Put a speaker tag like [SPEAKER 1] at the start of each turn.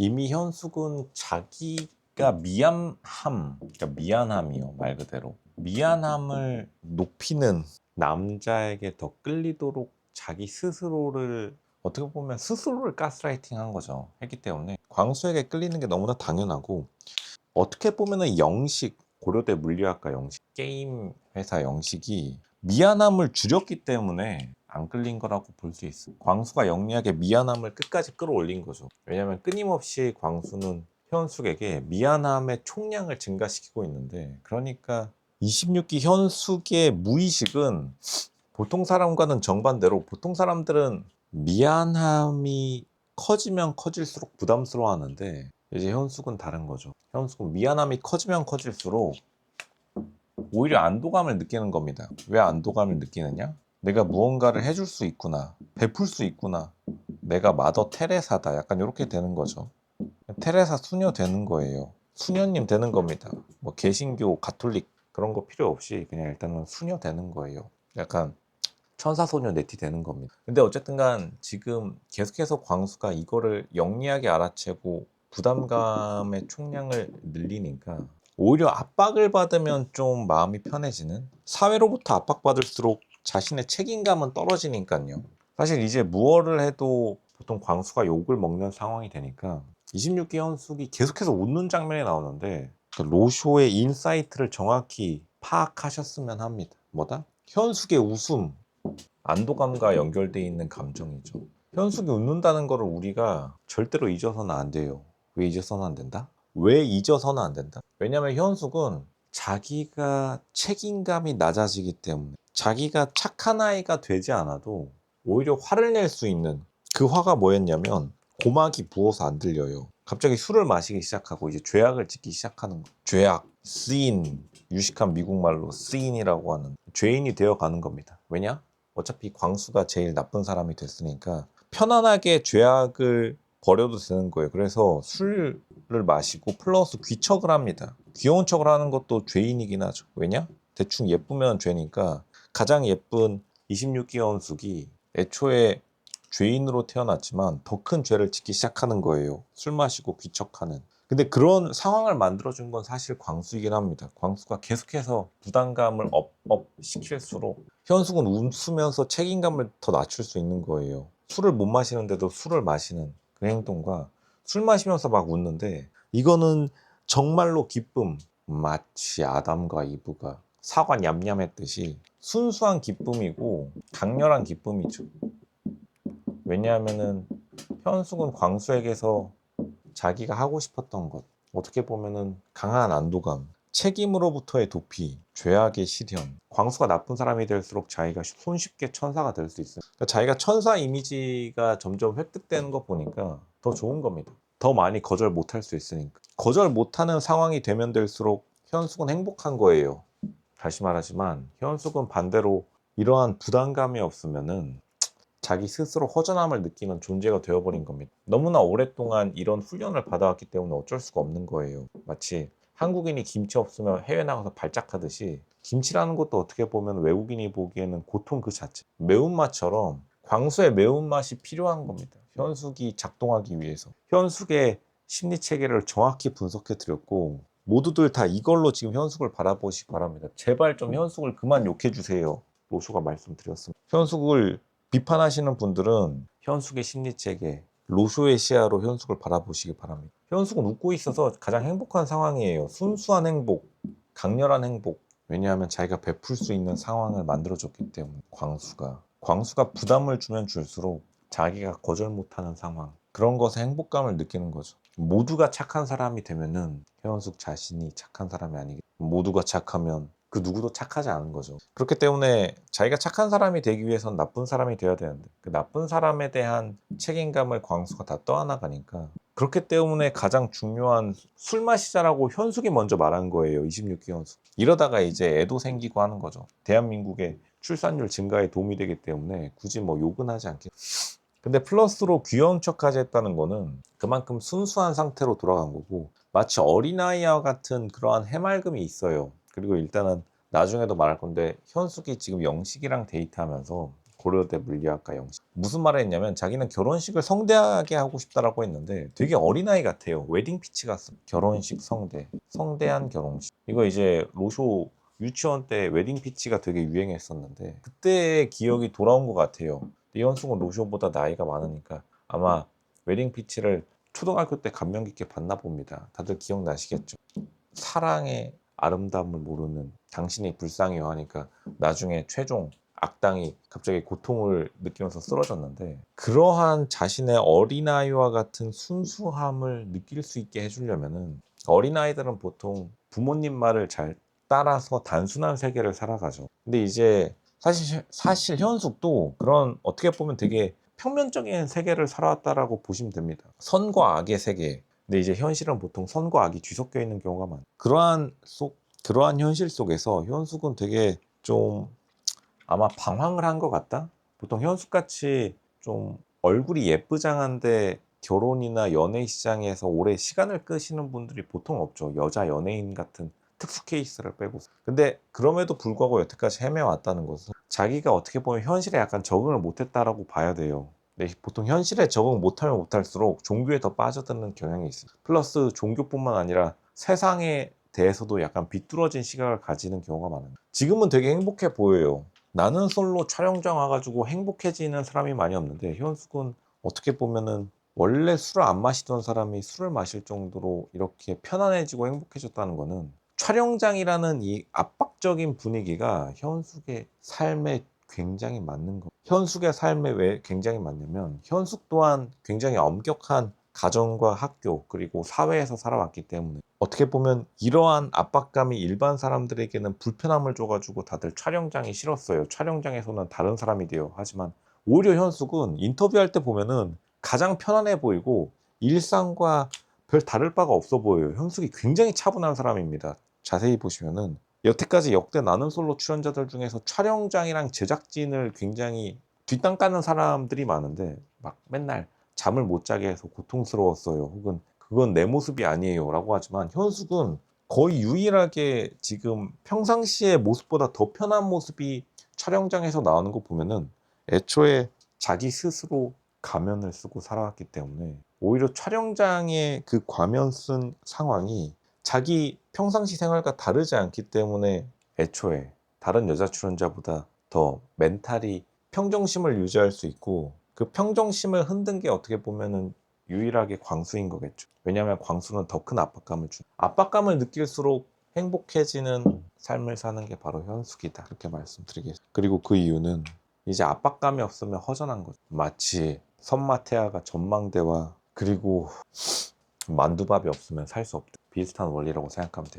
[SPEAKER 1] 이미 현숙은 자기가 그러니까 미안함이요, 말 그대로. 미안함을 높이는 남자에게 더 끌리도록 자기 스스로를 어떻게 보면 스스로를 가스라이팅 한 거죠. 했기 때문에 광수에게 끌리는 게 너무나 당연하고 어떻게 보면은 영식, 고려대 물리학과 영식, 게임 회사 영식이 미안함을 줄였기 때문에 안 끌린 거라고 볼 수 있어. 광수가 영리하게 미안함을 끝까지 끌어올린 거죠. 왜냐하면 끊임없이 광수는 현숙에게 미안함의 총량을 증가시키고 있는데, 그러니까 26기 현숙의 무의식은 보통 사람과는 정반대로, 보통 사람들은 미안함이 커지면 커질수록 부담스러워 하는데, 이제 현숙은 다른 거죠. 현숙은 미안함이 커지면 커질수록 오히려 안도감을 느끼는 겁니다. 왜 안도감을 느끼느냐? 내가 무언가를 해줄 수 있구나, 베풀 수 있구나, 내가 마더 테레사다, 약간 이렇게 되는 거죠. 테레사 수녀 되는 거예요. 수녀님 되는 겁니다. 뭐 개신교, 가톨릭 그런 거 필요 없이 그냥 일단은 수녀 되는 거예요. 약간 천사소녀 네티 되는 겁니다. 근데 어쨌든 간 지금 계속해서 광수가 이거를 영리하게 알아채고 부담감의 총량을 늘리니까 오히려 압박을 받으면 좀 마음이 편해지는, 사회로부터 압박받을수록 자신의 책임감은 떨어지니까요. 사실 이제 무엇을 해도 보통 광수가 욕을 먹는 상황이 되니까 26기 현숙이 계속해서 웃는 장면이 나오는데 그 로쇼의 인사이트를 정확히 파악하셨으면 합니다. 뭐다? 현숙의 웃음, 안도감과 연결되어 있는 감정이죠. 현숙이 웃는다는 것을 우리가 절대로 잊어서는 안 돼요. 왜 잊어서는 안 된다? 왜 잊어서는 안 된다? 왜냐하면 현숙은 자기가 책임감이 낮아지기 때문에, 자기가 착한 아이가 되지 않아도 오히려 화를 낼 수 있는, 그 화가 뭐였냐면 고막이 부어서 안 들려요. 갑자기 술을 마시기 시작하고 이제 죄악을 짓기 시작하는 거. 죄악, 쓰인, 유식한 미국말로 쓰인이라고 하는 죄인이 되어가는 겁니다. 왜냐? 어차피 광수가 제일 나쁜 사람이 됐으니까 편안하게 죄악을 버려도 되는 거예요. 그래서 술을 마시고 플러스 귀척을 합니다. 귀여운 척을 하는 것도 죄인이긴 하죠. 왜냐? 대충 예쁘면 죄니까 가장 예쁜 26기 현숙이 애초에 죄인으로 태어났지만 더 큰 죄를 짓기 시작하는 거예요. 술 마시고 귀척하는. 근데 그런 상황을 만들어준 건 사실 광수이긴 합니다. 광수가 계속해서 부담감을 업 시킬수록 현숙은 웃으면서 책임감을 더 낮출 수 있는 거예요. 술을 못 마시는데도 술을 마시는 그 행동과 술 마시면서 막 웃는데, 이거는 정말로 기쁨, 마치 아담과 이브가 사과 냠냠했듯이 순수한 기쁨이고 강렬한 기쁨이죠. 왜냐하면은 현숙은 광수에게서 자기가 하고 싶었던 것, 어떻게 보면은 강한 안도감, 책임으로부터의 도피, 죄악의 실현. 광수가 나쁜 사람이 될수록 자기가 손쉽게 천사가 될 수 있어요. 그러니까 자기가 천사 이미지가 점점 획득되는 거 보니까 더 좋은 겁니다. 더 많이 거절 못할 수 있으니까. 거절 못하는 상황이 되면 될수록 현숙은 행복한 거예요. 다시 말하지만 현숙은 반대로 이러한 부담감이 없으면은 자기 스스로 허전함을 느끼는 존재가 되어버린 겁니다. 너무나 오랫동안 이런 훈련을 받아왔기 때문에 어쩔 수가 없는 거예요. 마치 한국인이 김치 없으면 해외 나가서 발작하듯이, 김치라는 것도 어떻게 보면 외국인이 보기에는 고통 그 자체. 매운맛처럼 광수의 매운맛이 필요한 겁니다. 현숙이 작동하기 위해서. 현숙의 심리 체계를 정확히 분석해 드렸고, 모두들 다 이걸로 지금 현숙을 바라보시기 바랍니다. 제발 좀 현숙을 그만 욕해 주세요. 로쇼가 말씀드렸습니다. 현숙을 비판하시는 분들은 현숙의 심리체계, 로쇼의 시야로 현숙을 바라보시기 바랍니다. 현숙은 웃고 있어서 가장 행복한 상황이에요. 순수한 행복, 강렬한 행복. 왜냐하면 자기가 베풀 수 있는 상황을 만들어줬기 때문에. 광수가 부담을 주면 줄수록 자기가 거절 못하는 상황, 그런 것에 행복감을 느끼는 거죠. 모두가 착한 사람이 되면은 현숙 자신이 착한 사람이 아니겠죠. 모두가 착하면 그 누구도 착하지 않은 거죠. 그렇기 때문에 자기가 착한 사람이 되기 위해선 나쁜 사람이 되어야 되는데, 그 나쁜 사람에 대한 책임감을 광수가 다 떠안아가니까, 그렇기 때문에 가장 중요한 술 마시자라고 현숙이 먼저 말한 거예요. 26기 현숙. 이러다가 이제 애도 생기고 하는 거죠. 대한민국의 출산율 증가에 도움이 되기 때문에 굳이 뭐 욕은 하지 않겠. 근데 플러스로 귀여운 척까지 했다는 거는 그만큼 순수한 상태로 돌아간 거고, 마치 어린아이와 같은 그러한 해맑음이 있어요. 그리고 일단은 나중에도 말할 건데 현숙이 지금 영식이랑 데이트하면서 고려대 물리학과 영식. 무슨 말을 했냐면 자기는 결혼식을 성대하게 하고 싶다라고 했는데 되게 어린아이 같아요. 웨딩 피치 같습 결혼식 성대한 결혼식. 이거 이제 로쇼 유치원 때 웨딩 피치가 되게 유행했었는데 그때의 기억이 돌아온 것 같아요. 이현숙은 로쇼보다 나이가 많으니까 아마 웨딩 피치를 초등학교 때 감명 깊게 봤나 봅니다. 다들 기억나시겠죠? 사랑의 아름다움을 모르는 당신이 불쌍해요 하니까 나중에 최종 악당이 갑자기 고통을 느끼면서 쓰러졌는데 그러한 자신의 어린아이와 같은 순수함을 느낄 수 있게 해주려면은 어린아이들은 보통 부모님 말을 잘 따라서 단순한 세계를 살아가죠. 근데 이제 사실 현숙도 그런 어떻게 보면 되게 평면적인 세계를 살아왔다라고 보시면 됩니다. 선과 악의 세계. 근데 이제 현실은 보통 선과 악이 뒤섞여 있는 경우가 많아요. 그러한 현실 속에서 현숙은 되게 좀 아마 방황을 한 것 같다? 보통 현숙같이 좀 얼굴이 예쁘장한데 결혼이나 연애 시장에서 오래 시간을 끄시는 분들이 보통 없죠. 여자 연예인 같은 특수 케이스를 빼고. 근데 그럼에도 불구하고 여태까지 헤매왔다는 것은 자기가 어떻게 보면 현실에 약간 적응을 못했다라고 봐야 돼요. 근데 보통 현실에 적응 못하면 못할수록 종교에 더 빠져드는 경향이 있어요. 플러스 종교뿐만 아니라 세상에 대해서도 약간 비뚤어진 시각을 가지는 경우가 많아요. 지금은 되게 행복해 보여요. 나는 솔로 촬영장 와가지고 행복해지는 사람이 많이 없는데 현숙은 어떻게 보면은 원래 술을 안 마시던 사람이 술을 마실 정도로 이렇게 편안해지고 행복해졌다는 거는 촬영장이라는 이 압박적인 분위기가 현숙의 삶에 굉장히 맞는 거. 현숙의 삶에 왜 굉장히 맞냐면 현숙 또한 굉장히 엄격한 가정과 학교 그리고 사회에서 살아왔기 때문에 어떻게 보면 이러한 압박감이 일반 사람들에게는 불편함을 줘가지고 다들 촬영장이 싫었어요. 촬영장에서는 다른 사람이 돼요. 하지만 오히려 현숙은 인터뷰할 때 보면은 가장 편안해 보이고 일상과 별 다를 바가 없어 보여요. 현숙이 굉장히 차분한 사람입니다. 자세히 보시면은 여태까지 역대 나는 솔로 출연자들 중에서 촬영장이랑 제작진을 굉장히 뒷담 까는 사람들이 많은데 막 맨날 잠을 못 자게 해서 고통스러웠어요. 혹은 그건 내 모습이 아니에요 라고 하지만 현숙은 거의 유일하게 지금 평상시의 모습보다 더 편한 모습이 촬영장에서 나오는 거 보면은 애초에 자기 스스로 가면을 쓰고 살아왔기 때문에 오히려 촬영장의 그 과면 쓴 상황이 자기 평상시 생활과 다르지 않기 때문에 애초에 다른 여자 출연자보다 더 멘탈이 평정심을 유지할 수 있고 그 평정심을 흔든 게 어떻게 보면은 유일하게 광수인 거겠죠. 왜냐하면 광수는 더 큰 압박감을 주. 압박감을 느낄수록 행복해지는 삶을 사는 게 바로 현숙이다. 그렇게 말씀드리겠습니다. 그리고 그 이유는 이제 압박감이 없으면 허전한 거죠. 마치 선마태아가 전망대와 그리고 만두밥이 없으면 살 수 없다. 비슷한 원리라고 생각하면 돼요.